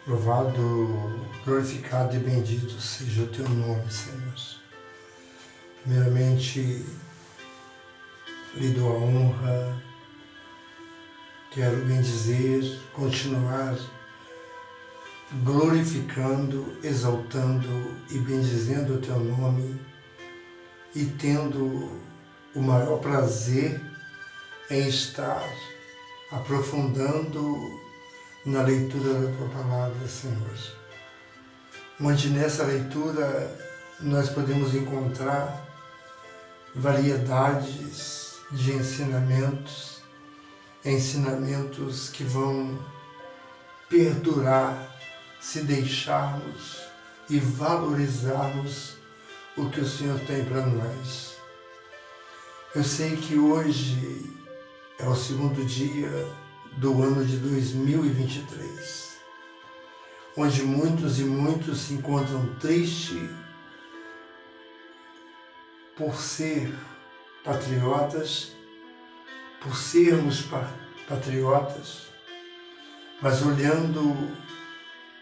Louvado, glorificado e bendito seja o teu nome, Senhor. Primeiramente, lhe dou a honra, quero bendizer, continuar glorificando, exaltando e bendizendo o teu nome e tendo o maior prazer em estar aprofundando na leitura da tua palavra, Senhor. Onde nessa leitura nós podemos encontrar variedades de ensinamentos que vão perdurar se deixarmos e valorizarmos o que o Senhor tem para nós. Eu sei que hoje é o segundo dia do ano de 2023, onde muitos e muitos se encontram tristes por ser patriotas, por sermos patriotas, mas olhando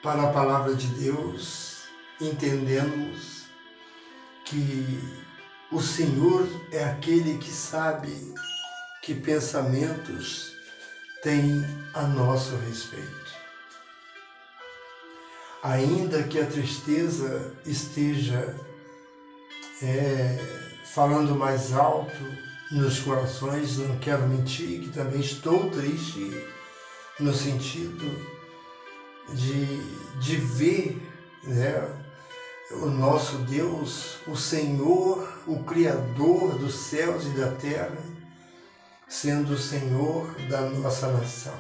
para a palavra de Deus, entendemos que o Senhor é aquele que sabe que pensamentos tem a nosso respeito. Ainda que a tristeza esteja falando mais alto nos corações, não quero mentir que também estou triste no sentido de ver, o nosso Deus, o Senhor, o Criador dos céus e da terra, sendo o Senhor da nossa nação.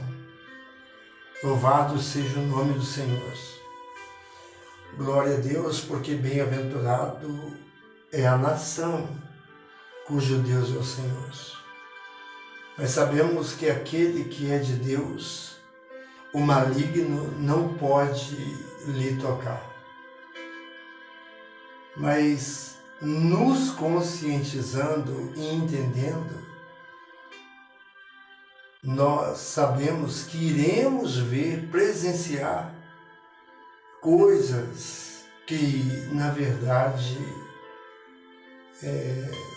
Louvado seja o nome do Senhor. Glória a Deus, porque bem-aventurado é a nação cujo Deus é o Senhor. Mas sabemos que aquele que é de Deus, o maligno não pode lhe tocar. Mas nos conscientizando e entendendo, nós sabemos que iremos ver, presenciar coisas que, na verdade,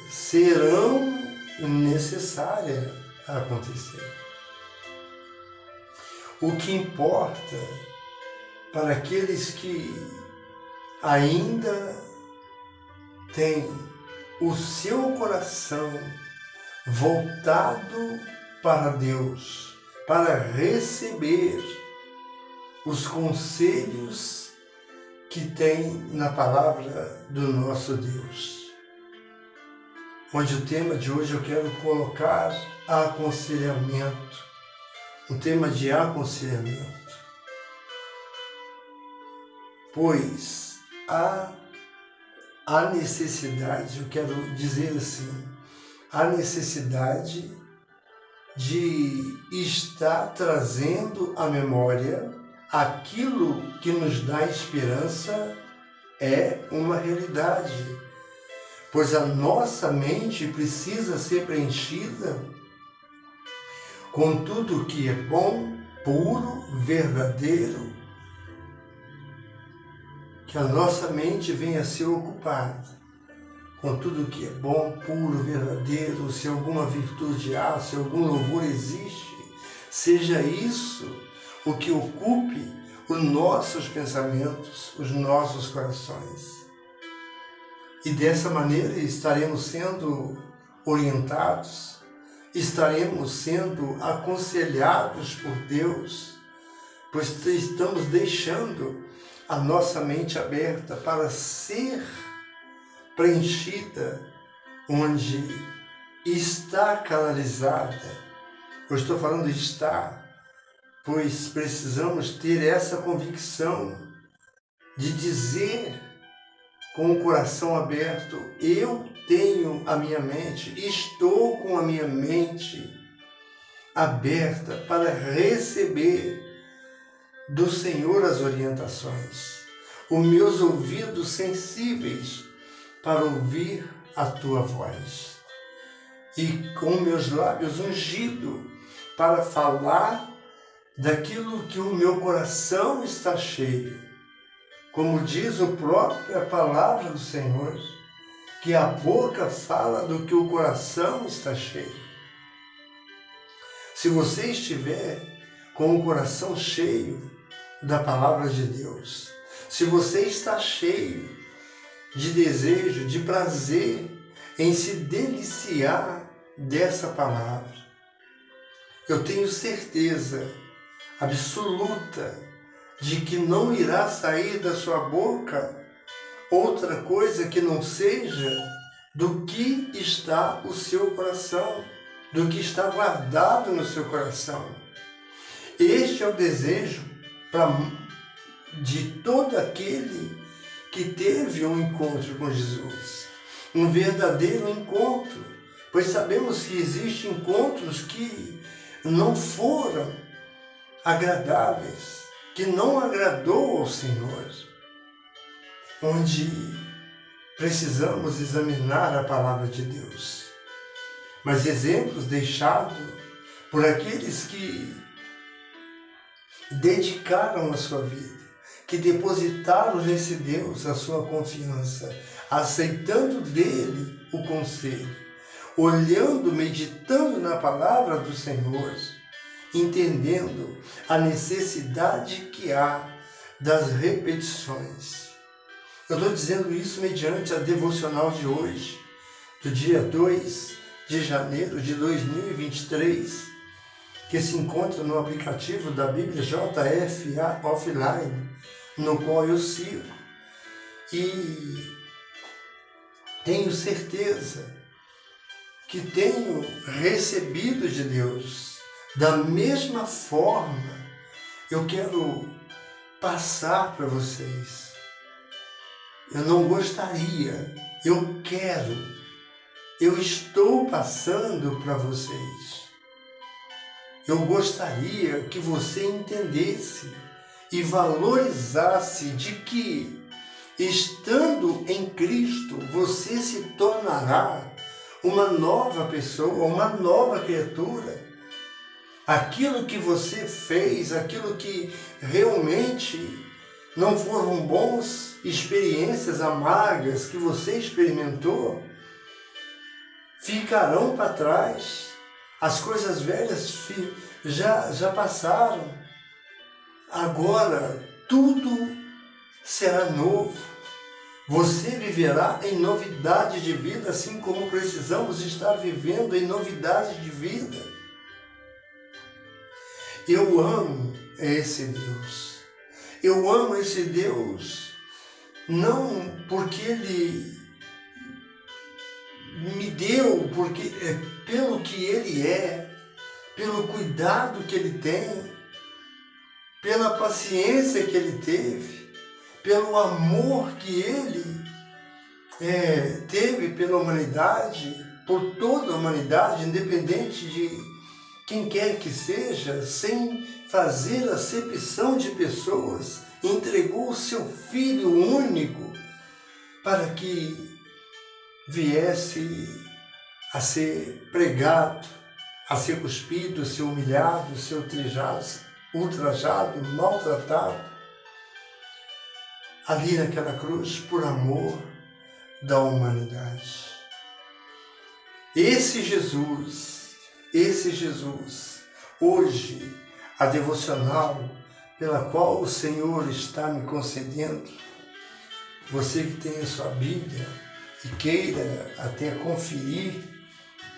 serão necessárias a acontecer. O que importa para aqueles que ainda têm o seu coração voltado para Deus, para receber os conselhos que tem na palavra do nosso Deus. Onde o tema de hoje eu quero colocar aconselhamento, um tema de aconselhamento, pois há necessidade, eu quero dizer assim, a necessidade de estar trazendo à memória aquilo que nos dá esperança é uma realidade, pois a nossa mente precisa ser preenchida com tudo que é bom, puro, verdadeiro, que a nossa mente venha a ser ocupada com tudo que é bom, puro, verdadeiro, se alguma virtude há, se algum louvor existe, seja isso o que ocupe os nossos pensamentos, os nossos corações. E dessa maneira estaremos sendo orientados, estaremos sendo aconselhados por Deus, pois estamos deixando a nossa mente aberta para ser preenchida, onde está canalizada. Eu estou falando de estar, pois precisamos ter essa convicção de dizer com o coração aberto, eu tenho a minha mente, estou com a minha mente aberta para receber do Senhor as orientações, os meus ouvidos sensíveis para ouvir a tua voz, e com meus lábios ungidos para falar daquilo que o meu coração está cheio. Como diz a própria palavra do Senhor, que a boca fala do que o coração está cheio. Se você estiver com o coração cheio da palavra de Deus, se você está cheio de desejo, de prazer em se deliciar dessa palavra, eu tenho certeza absoluta de que não irá sair da sua boca outra coisa que não seja do que está o seu coração, do que está guardado no seu coração. Este é o desejo de todo aquele que teve um encontro com Jesus, um verdadeiro encontro, pois sabemos que existem encontros que não foram agradáveis, que não agradou ao Senhor, onde precisamos examinar a palavra de Deus. Mas exemplos deixados por aqueles que dedicaram a sua vida, que depositaram nesse Deus a sua confiança, aceitando dele o conselho, olhando, meditando na palavra do Senhor, entendendo a necessidade que há das repetições. Eu estou dizendo isso mediante a devocional de hoje, do dia 2 de janeiro de 2023, que se encontra no aplicativo da Bíblia JF Offline, no qual eu sigo. E tenho certeza que tenho recebido de Deus. Da mesma forma, eu quero passar para vocês. Eu não gostaria, eu quero, eu estou passando para vocês. Eu gostaria que você entendesse e valorizasse de que, estando em Cristo, você se tornará uma nova pessoa, uma nova criatura. Aquilo que você fez, aquilo que realmente não foram bons, experiências amargas que você experimentou, ficarão para trás. As coisas velhas já passaram. Agora tudo será novo. Você viverá em novidade de vida, assim como precisamos estar vivendo em novidade de vida. Eu amo esse Deus. Eu amo esse Deus não porque Ele me deu, porque pelo que Ele é, pelo cuidado que Ele tem, pela paciência que Ele teve, pelo amor que Ele teve pela humanidade, por toda a humanidade, independente de quem quer que seja, sem fazer acepção de pessoas, entregou o seu Filho único para que viesse a ser pregado, a ser cuspido, a ser humilhado, a ser ultrajado, maltratado, ali naquela cruz, por amor da humanidade. Esse Jesus, hoje, a devocional pela qual o Senhor está me concedendo, você que tem a sua Bíblia e queira até conferir,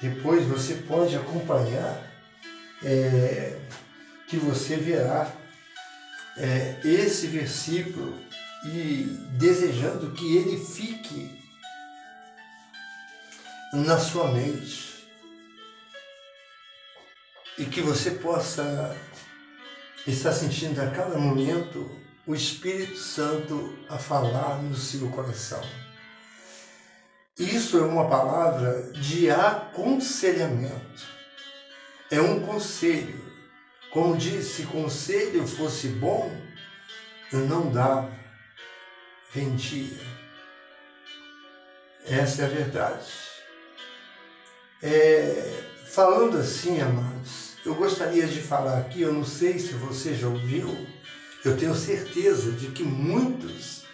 depois você pode acompanhar, que você verá esse versículo e desejando que ele fique na sua mente e que você possa estar sentindo a cada momento o Espírito Santo a falar no seu coração. Isso é uma palavra de aconselhamento. É um conselho. Como disse, se conselho fosse bom, eu não dava, vendia. Essa é a verdade. Falando assim, amados, eu gostaria de falar aqui, eu não sei se você já ouviu, eu tenho certeza de que muitos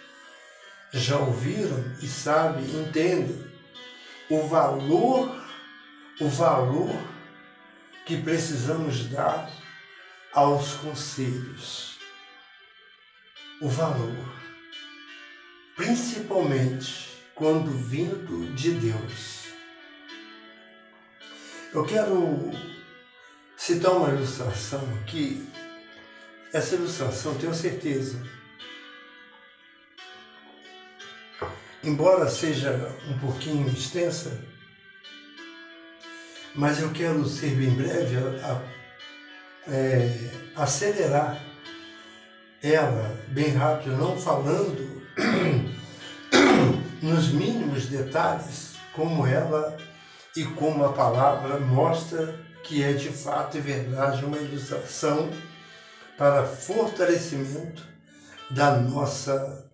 já ouviram e sabem, entendem o valor que precisamos dar aos conselhos. O valor, principalmente quando vindo de Deus. Eu quero citar uma ilustração aqui. Essa ilustração, tenho certeza, embora seja um pouquinho extensa, mas eu quero ser bem breve, acelerar ela bem rápido, não falando nos mínimos detalhes como ela e como a palavra mostra que é de fato e verdade uma ilustração para fortalecimento da nossa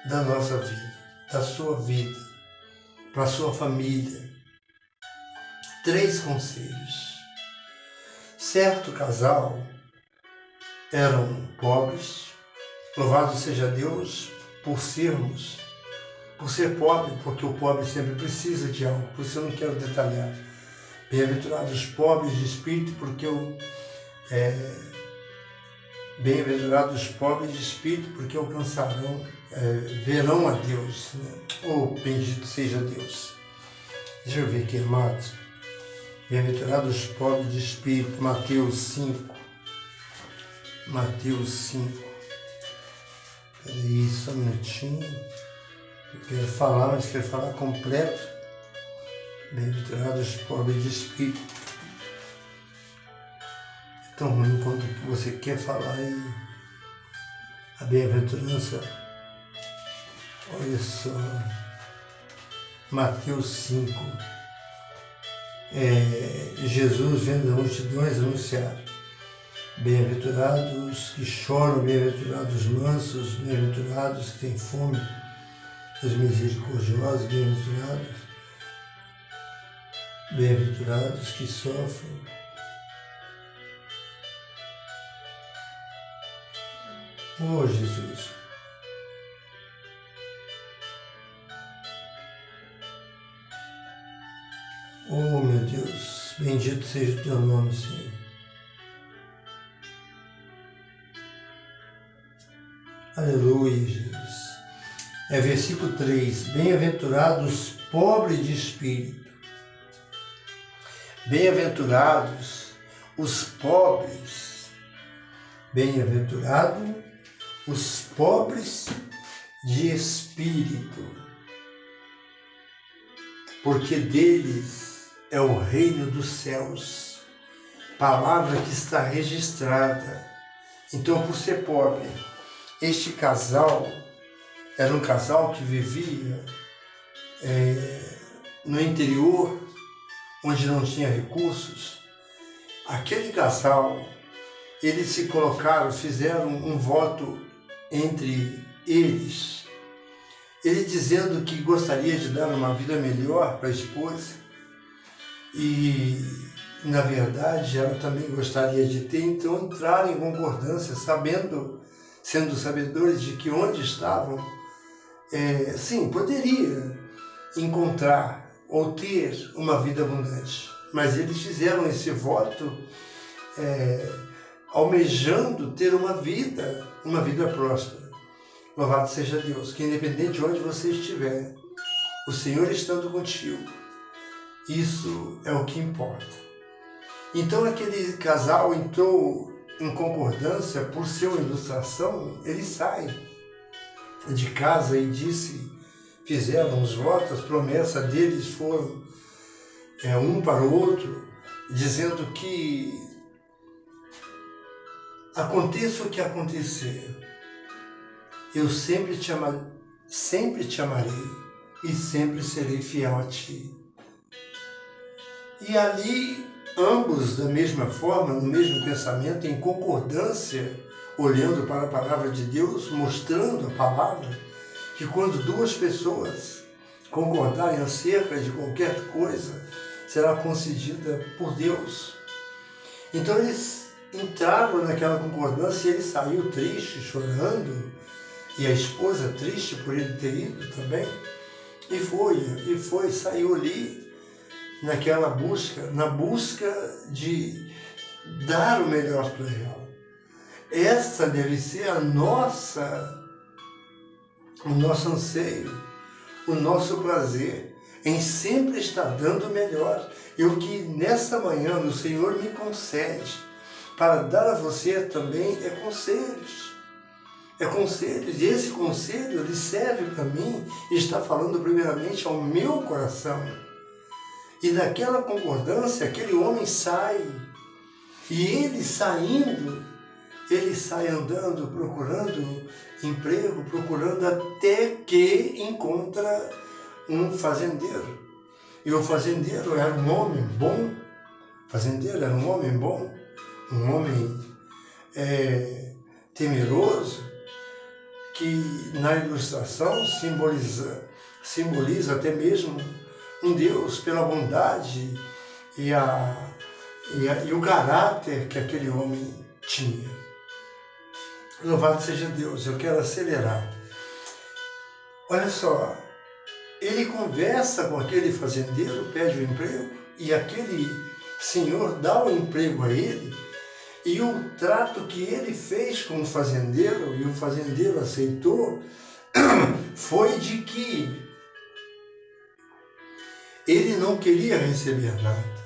vida, da sua vida, para a sua família. 3 conselhos. Certo casal eram pobres, louvado seja Deus por ser pobre, porque o pobre sempre precisa de algo, por isso eu não quero detalhar. Bem-aventurados os pobres de espírito, bem-aventurados os pobres de espírito, porque alcançarão, verão a Deus. Oh, bendito seja Deus. Deixa eu ver aqui, amados. Bem-aventurados os pobres de espírito, Mateus 5. Mateus 5. Peraí, só um minutinho. Eu quero falar, mas quero falar completo. Bem-aventurados os pobres de espírito. É tão ruim quando você quer falar e a bem-aventurança. Olha só. Mateus 5. Jesus vendo as multidões anunciar: bem-aventurados que choram, bem-aventurados os mansos, bem-aventurados que têm fome, os misericordiosos, bem-aventurados que sofrem. Oh, Jesus. Oh, meu Deus, bendito seja o teu nome, Senhor. Aleluia, Jesus. Versículo 3. Bem-aventurados pobres de espírito. Bem-aventurados os pobres. Bem-aventurados os pobres de espírito, porque deles é o reino dos céus. Palavra que está registrada. Então, por ser pobre, este casal era um casal que vivia no interior, onde não tinha recursos. Aquele casal, eles se colocaram, fizeram um voto entre eles, ele dizendo que gostaria de dar uma vida melhor para a esposa e, na verdade, ela também gostaria de ter. Então entraram em concordância, sendo sabedores de que onde estavam, sim, poderia encontrar ou ter uma vida abundante, mas eles fizeram esse voto almejando ter uma vida próspera. Louvado seja Deus, que independente de onde você estiver, o Senhor estando contigo, isso é o que importa. Então aquele casal entrou em concordância, por ser uma ilustração, ele sai de casa e fizeram os votos, a promessa deles foram um para o outro, dizendo que aconteça o que acontecer, eu sempre te amarei e sempre serei fiel a ti. E ali, ambos da mesma forma, no mesmo pensamento, em concordância, olhando para a palavra de Deus, mostrando a palavra, que quando 2 pessoas concordarem acerca de qualquer coisa, será concedida por Deus. Então eles entraram naquela concordância e ele saiu triste, chorando, e a esposa triste por ele ter ido também, saiu ali naquela busca, na busca de dar o melhor para ela. Essa deve ser o nosso anseio, o nosso prazer em sempre estar dando o melhor. E o que nessa manhã o Senhor me concede para dar a você também é conselhos. É conselhos. E esse conselho ele serve para mim e está falando primeiramente ao meu coração. E naquela concordância, aquele homem sai. E ele saindo, ele sai andando, procurando emprego, procurando até que encontra um fazendeiro. E o fazendeiro era um homem bom. O fazendeiro era um homem bom, um homem temeroso, que na ilustração simboliza até mesmo um Deus pela bondade e o caráter que aquele homem tinha. Louvado seja Deus, eu quero acelerar. Olha só, ele conversa com aquele fazendeiro, pede o emprego, e aquele senhor dá o emprego a ele, e o trato que ele fez com o fazendeiro, e o fazendeiro aceitou, foi de que ele não queria receber nada,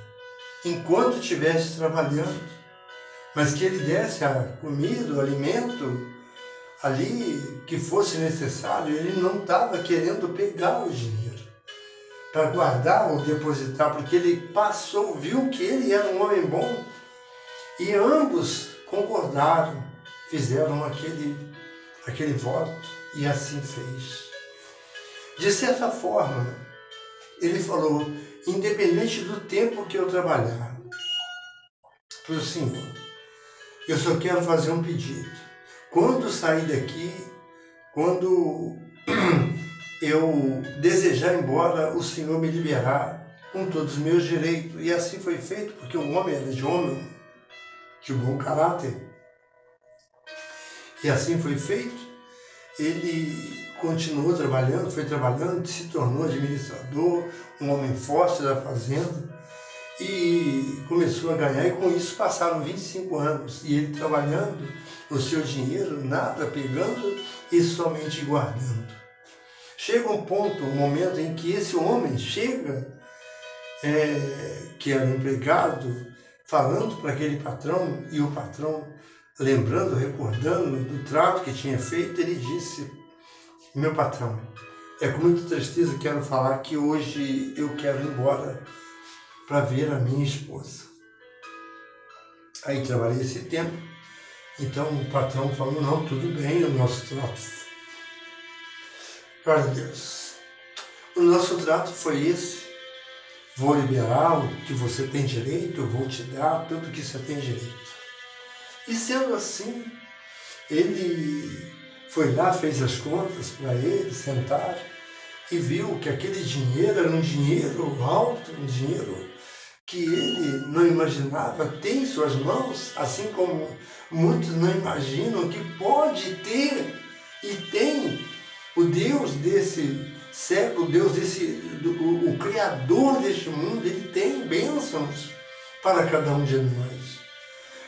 enquanto estivesse trabalhando, mas que ele desse a comida, o alimento ali que fosse necessário. Ele não estava querendo pegar o dinheiro para guardar ou depositar, porque ele viu que ele era um homem bom, e ambos concordaram, fizeram aquele voto, e assim fez. De certa forma, ele falou: independente do tempo que eu trabalhar para o Senhor, eu só quero fazer um pedido. Quando sair daqui, quando eu desejar ir embora, o Senhor me liberar com todos os meus direitos. E assim foi feito, porque o homem era de bom caráter. E assim foi feito. Ele continuou trabalhando, foi trabalhando, se tornou administrador, um homem forte da fazenda, e começou a ganhar, e com isso passaram 25 anos, e ele trabalhando o seu dinheiro, nada pegando e somente guardando. Chega um ponto, um momento em que esse homem chega, que era um empregado, falando para aquele patrão, e o patrão, lembrando, recordando do trato que tinha feito, ele disse: meu patrão, é com muita tristeza que quero falar que hoje eu quero ir embora para ver a minha esposa. Aí trabalhei esse tempo, então o patrão falou: não, tudo bem, o nosso trato. Glória a Deus. O nosso trato foi esse. Vou liberar o que você tem direito, eu vou te dar tudo que você tem direito. E sendo assim, ele foi lá, fez as contas para ele, sentar, e viu que aquele dinheiro era um dinheiro alto, um dinheiro que ele não imaginava ter em suas mãos, assim como muitos não imaginam que pode ter e tem o Deus desse século, o Criador deste mundo. Ele tem bênçãos para cada um de nós.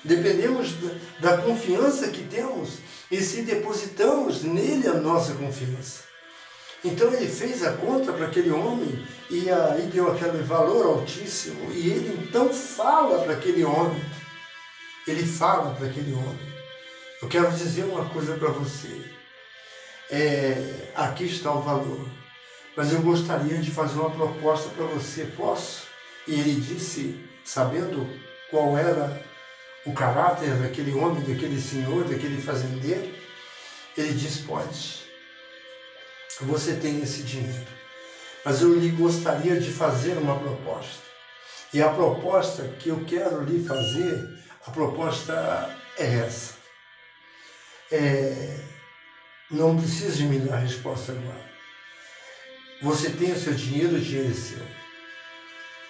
Dependemos da confiança que temos e se depositamos nele a nossa confiança. Então ele fez a conta para aquele homem e aí deu aquele valor altíssimo, e ele então fala para aquele homem. Ele fala para aquele homem: eu quero dizer uma coisa para você. Aqui está o valor, mas eu gostaria de fazer uma proposta para você, posso? E ele disse, sabendo qual era o caráter daquele homem, daquele senhor, daquele fazendeiro, ele disse: pode. Você tem esse dinheiro, mas eu lhe gostaria de fazer uma proposta. E a proposta que eu quero lhe fazer, a proposta é essa. Não precisa de me dar a resposta agora. Você tem o seu dinheiro, o dinheiro é seu.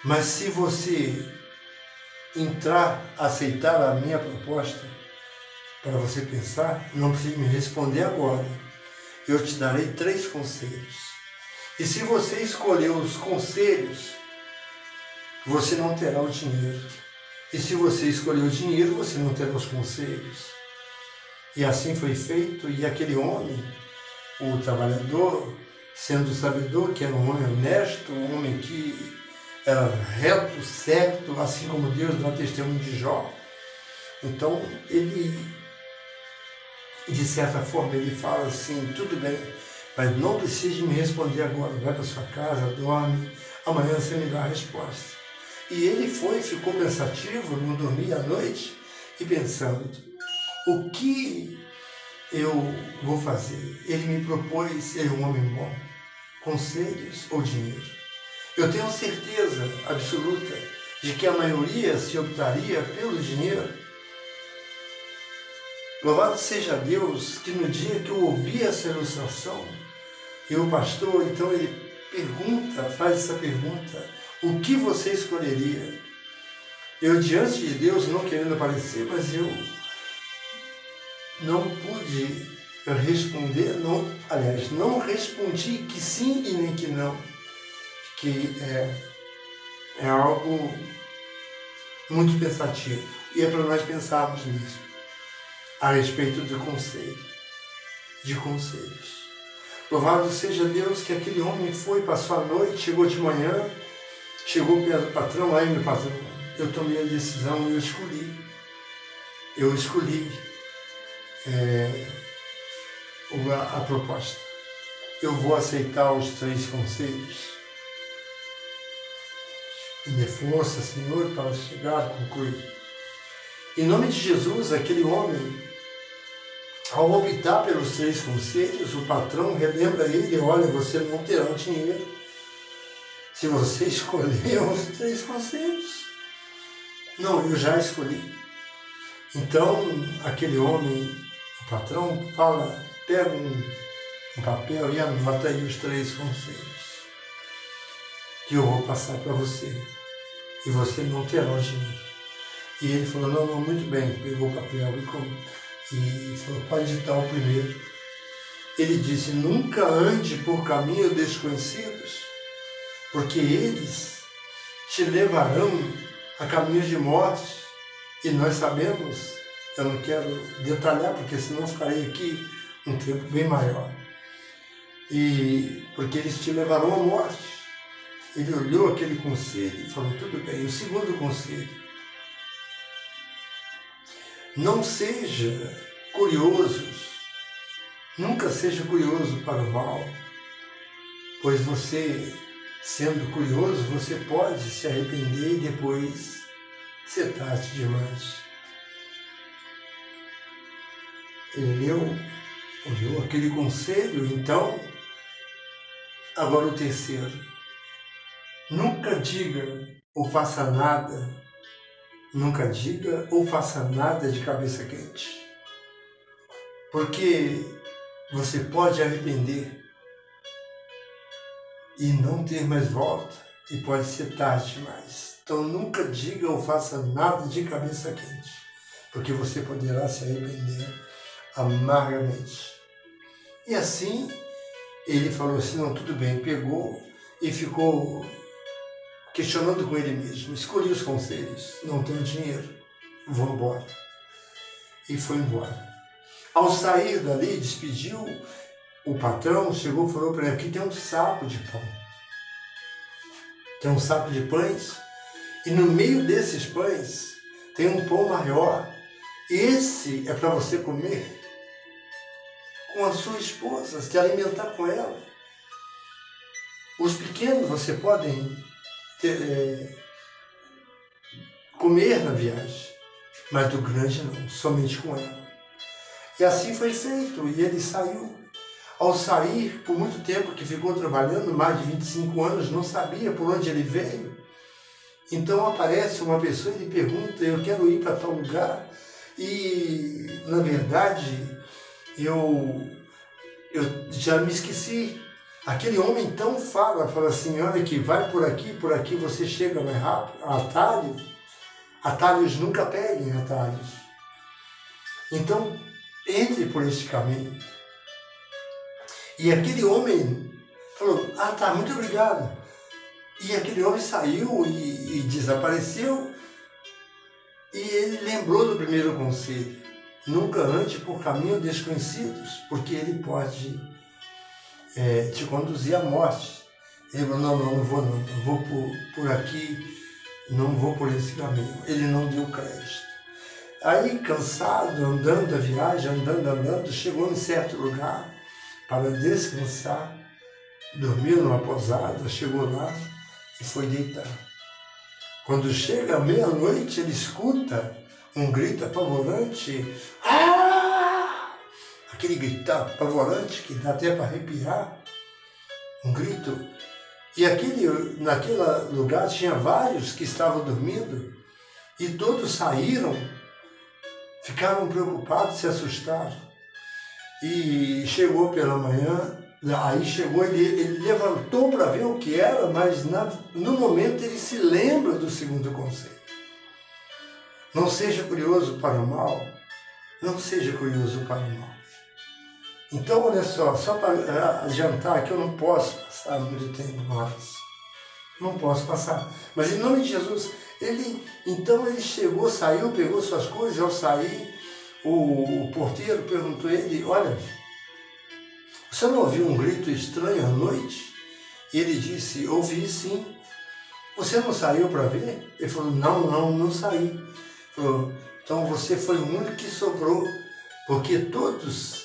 Mas se você aceitar a minha proposta para você pensar, não precisa me responder agora. Eu te darei 3 conselhos. E se você escolher os conselhos, você não terá o dinheiro. E se você escolher o dinheiro, você não terá os conselhos. E assim foi feito, e aquele homem, o trabalhador, sendo sabedor que era um homem honesto, um homem que era reto, certo, assim como Deus dá testemunho de Jó. Então, ele, de certa forma, ele fala assim, tudo bem, mas não precisa me responder agora, vai para sua casa, dorme, amanhã você me dá a resposta. E ele ficou pensativo, não dormia à noite, e pensando, o que eu vou fazer? Ele me propôs, ele é um homem bom, conselhos ou dinheiro? Eu tenho certeza absoluta de que a maioria se optaria pelo dinheiro. Louvado seja Deus que no dia que eu ouvi essa ilustração, e o pastor, então ele faz essa pergunta, o que você escolheria? Eu diante de Deus, não querendo aparecer, mas eu não pude responder, não respondi que sim e nem que não, que é algo muito pensativo, e é para nós pensarmos nisso, a respeito de conselhos. Louvado seja Deus que aquele homem passou a noite, chegou de manhã, chegou perto do patrão, aí meu patrão, eu tomei a decisão e eu escolhi a proposta. Eu vou aceitar os 3 conselhos. Me força, Senhor, para chegar a concluir. Em nome de Jesus, aquele homem, ao optar pelos 3 conselhos, o patrão relembra ele, olha, você não terá dinheiro se você escolher os 3 conselhos. Não, eu já escolhi. Então, aquele homem, o patrão, pega um papel e anota aí os 3 conselhos que eu vou passar para você, e você não terá o dinheiro. E ele falou, não, muito bem, pegou o papel e falou, pode ditar o primeiro. Ele disse, nunca ande por caminhos desconhecidos, porque eles te levarão a caminhos de morte, e nós sabemos, eu não quero detalhar, porque senão ficarei aqui um tempo bem maior, e porque eles te levarão à morte. Ele olhou aquele conselho e falou, tudo bem. O segundo conselho, não seja curiosos, nunca seja curioso para o mal, pois você, sendo curioso, você pode se arrepender e depois ser tarde demais. Ele olhou aquele conselho, então, agora o terceiro, nunca diga ou faça nada de cabeça quente, porque você pode arrepender e não ter mais volta, e pode ser tarde demais. Então nunca diga ou faça nada de cabeça quente, porque você poderá se arrepender amargamente. E assim, ele falou assim, não, tudo bem, pegou e ficou questionando com ele mesmo, escolhi os conselhos, não tenho dinheiro, vou embora. E foi embora. Ao sair dali, despediu o patrão, chegou e falou para ele, aqui tem um saco de pão. Tem um saco de pães, e no meio desses pães tem um pão maior. Esse é para você comer com a sua esposa, se alimentar com ela. Os pequenos você podem comer na viagem, mas do grande não, somente com ela. E assim foi feito, e ele saiu. Ao sair, por muito tempo que ficou trabalhando, mais de 25 anos, não sabia por onde ele veio. Então aparece uma pessoa e lhe pergunta, eu quero ir para tal lugar, e na verdade eu já me esqueci. Aquele homem então fala assim, olha que vai por aqui você chega mais rápido, atalho, Atalhos nunca peguem atalhos. Então, entre por este caminho. E aquele homem falou, tá, muito obrigado. E aquele homem saiu e desapareceu. E ele lembrou do primeiro conselho. Nunca ande por caminhos desconhecidos, porque ele pode te conduzir à morte. Ele falou, não vou não. Eu vou por aqui, não vou por esse caminho. Ele não deu crédito. Aí, cansado, andando a viagem, andando, chegou em certo lugar para descansar, dormiu numa pousada, chegou lá e foi deitar. Quando chega à meia-noite, ele escuta um grito apavorante. Ah! Aquele grito apavorante que dá até para arrepiar. Um grito. E naquele lugar tinha vários que estavam dormindo e todos saíram, ficaram preocupados, se assustaram. E chegou pela manhã, aí chegou, ele levantou para ver o que era, mas no momento ele se lembra do segundo conselho. Não seja curioso para o mal, não seja curioso para o mal. Então, olha só para adiantar que eu não posso passar muito tempo mais. Não posso passar. Mas em nome de Jesus, então ele chegou, saiu, pegou suas coisas. Ao sair, o porteiro perguntou a ele, olha, você não ouviu um grito estranho à noite? E ele disse, ouvi sim. Você não saiu para ver? Ele falou, não saí. Ele falou, então você foi o único que sobrou, porque todos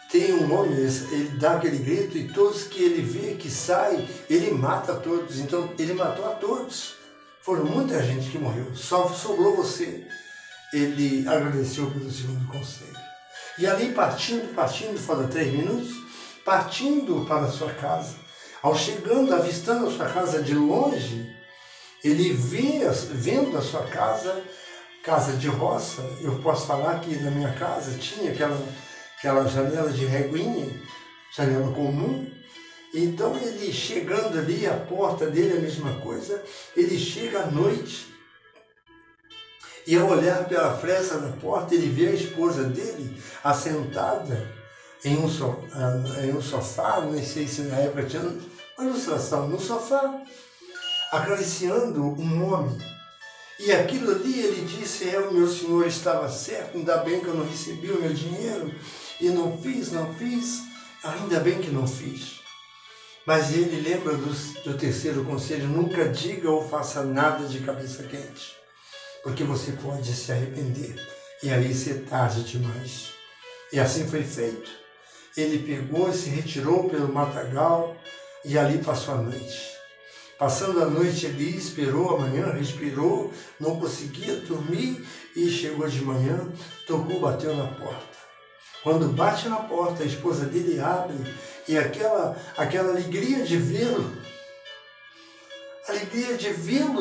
tem um homem, ele dá aquele grito e todos que ele vê que sai, ele mata todos. Então ele matou a todos. Foram muita gente que morreu, só sobrou você. Ele agradeceu pelo segundo conselho. E ali partindo, falta 3 minutos, partindo para a sua casa, ao chegando, avistando a sua casa de longe, ele vendo a sua casa de roça. Eu posso falar que na minha casa tinha aquela janela de reguinha, janela comum. Então ele chegando ali, a porta dele é a mesma coisa, ele chega à noite e ao olhar pela fresta da porta ele vê a esposa dele assentada em um sofá, não sei se na época tinha uma ilustração, no sofá, acariciando um homem. E aquilo ali ele disse, o meu senhor estava certo, ainda bem que eu não recebi o meu dinheiro, e não fiz, ainda bem que não fiz. Mas ele lembra do terceiro conselho, nunca diga ou faça nada de cabeça quente, porque você pode se arrepender, e aí ser tarde demais. E assim foi feito. Ele pegou e se retirou pelo matagal, e ali passou a noite. Passando a noite ali, esperou a manhã, respirou, não conseguia dormir, e chegou de manhã, tocou, bateu na porta. Quando bate na porta, a esposa dele abre, e aquela alegria de vê-lo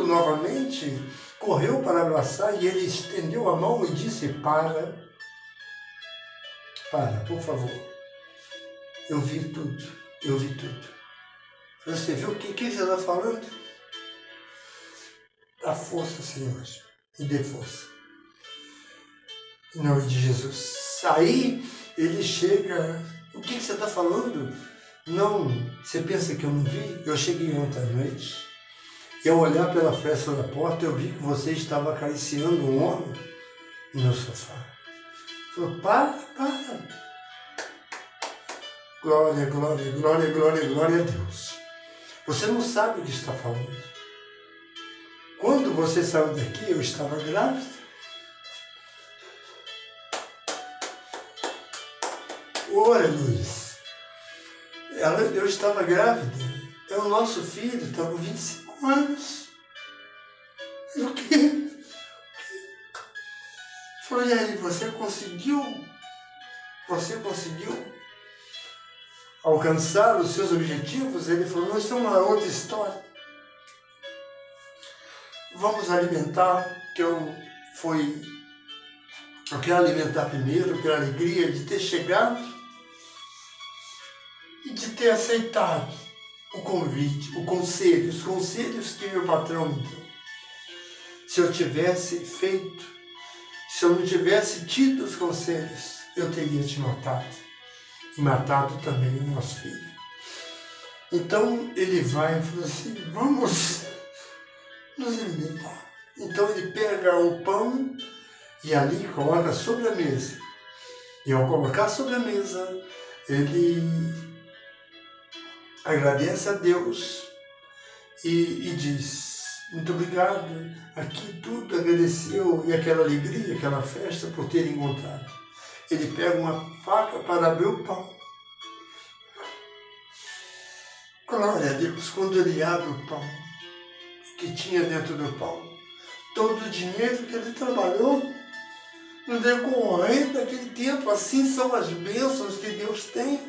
novamente, correu para abraçar, e ele estendeu a mão e disse, para, por favor, eu vi tudo. Você viu o que você está falando? Dá força, Senhor, e dê força. Em nome de Jesus. Aí ele chega, o que você está falando? Não, você pensa que eu não vi? Eu cheguei ontem à noite, e ao olhar pela fresta da porta, eu vi que você estava acariciando um homem no sofá. Falou, para. Glória a Deus. Você não sabe o que está falando. Quando você saiu daqui, eu estava grávida. Ora, Luiz, eu estava grávida. É o nosso filho, está com 25 anos. E o quê? Falei, e aí, você conseguiu alcançar os seus objetivos? Ele falou, não, isso é uma outra história. Vamos alimentar, eu quero alimentar primeiro pela alegria de ter chegado e de ter aceitado o convite, os conselhos que meu patrão me deu. se eu tivesse feito, se eu não tivesse tido os conselhos, eu teria te matado. E matado também o nosso filho. Então ele vai e fala assim, vamos nos alimentar. Então ele pega o pão e ali coloca sobre a mesa. E ao colocar sobre a mesa, ele agradece a Deus e diz, muito obrigado, aqui tudo agradeceu, e aquela alegria, aquela festa por ter encontrado. Ele pega uma faca para abrir o pão. Glória a Deus, quando ele abre o pão, que tinha dentro do pão, todo o dinheiro que ele trabalhou no decorrer daquele tempo, assim são as bênçãos que Deus tem.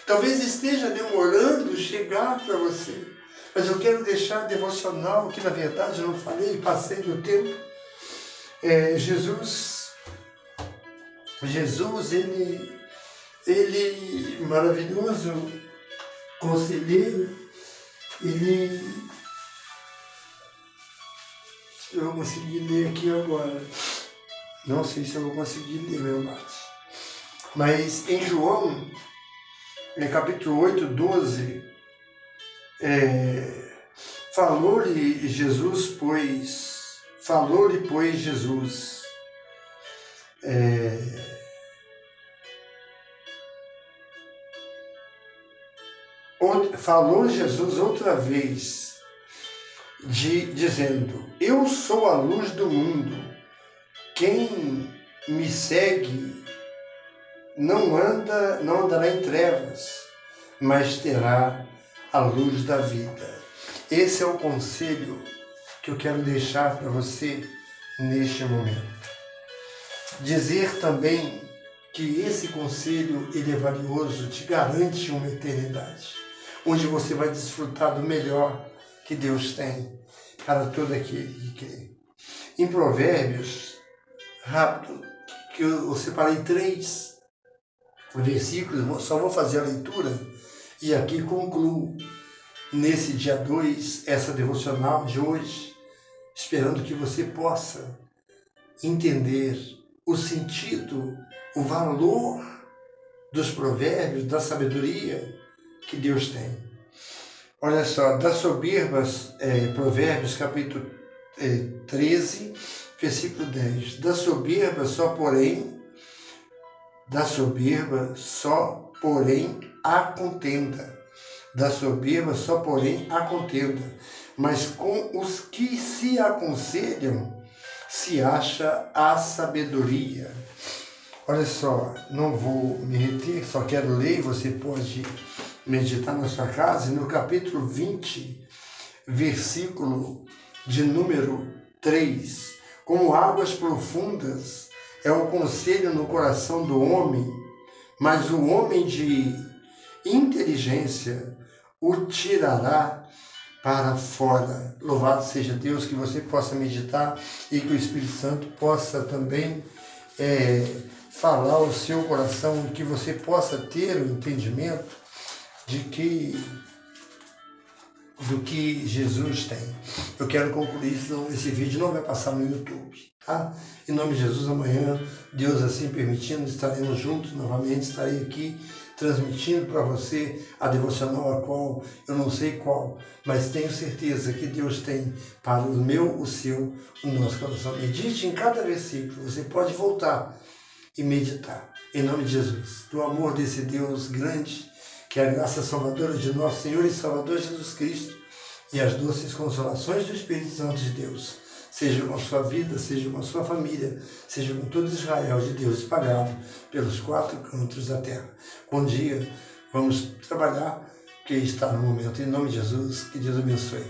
Talvez esteja demorando chegar para você, mas eu quero deixar devocional, que na verdade eu não falei, passei do tempo. Jesus, ele maravilhoso, conselheiro, ele... Eu vou conseguir ler aqui agora. Não sei se eu vou conseguir ler, meu amado. Mas em João, capítulo 8, 12, falou-lhe, pois, Jesus, falou Jesus outra vez, dizendo, eu sou a luz do mundo, quem me segue não andará em trevas, mas terá a luz da vida. Esse é o conselho que eu quero deixar para você neste momento. Dizer também que esse conselho, ele é valioso, te garante uma eternidade, onde você vai desfrutar do melhor que Deus tem para todo aquele que crê. Em Provérbios, rápido, que eu separei 3 versículos, só vou fazer a leitura e aqui concluo nesse dia 2, essa devocional de hoje, esperando que você possa entender o sentido, o valor dos provérbios, da sabedoria que Deus tem. Olha só, das soberbas, Provérbios capítulo 13, versículo 10. Da soberba só porém há contenda. Da soberba só porém há contenda. Mas com os que se aconselham se acha a sabedoria. Olha só, não vou me reter, só quero ler, você pode meditar na sua casa, no capítulo 20, versículo de número 3. Como águas profundas é o conselho no coração do homem, mas o homem de inteligência o tirará para fora. Louvado seja Deus, que você possa meditar e que o Espírito Santo possa também falar ao seu coração, e que você possa ter o entendimento do que Jesus tem. Eu quero concluir, senão esse vídeo não vai passar no YouTube, tá? Em nome de Jesus, amanhã, Deus assim permitindo, estaremos juntos novamente, estarei aqui transmitindo para você a devocional, a qual eu não sei qual, mas tenho certeza que Deus tem para o meu, o seu, o nosso coração. Medite em cada versículo, você pode voltar e meditar, em nome de Jesus, do amor desse Deus grande, que é a graça salvadora de nosso Senhor e Salvador Jesus Cristo e as doces consolações do Espírito Santo de Deus, seja com a sua vida, seja com a sua família, seja com todo Israel de Deus espalhado pelos 4 cantos da terra. Bom dia, vamos trabalhar, que está no momento. Em nome de Jesus, que Deus abençoe.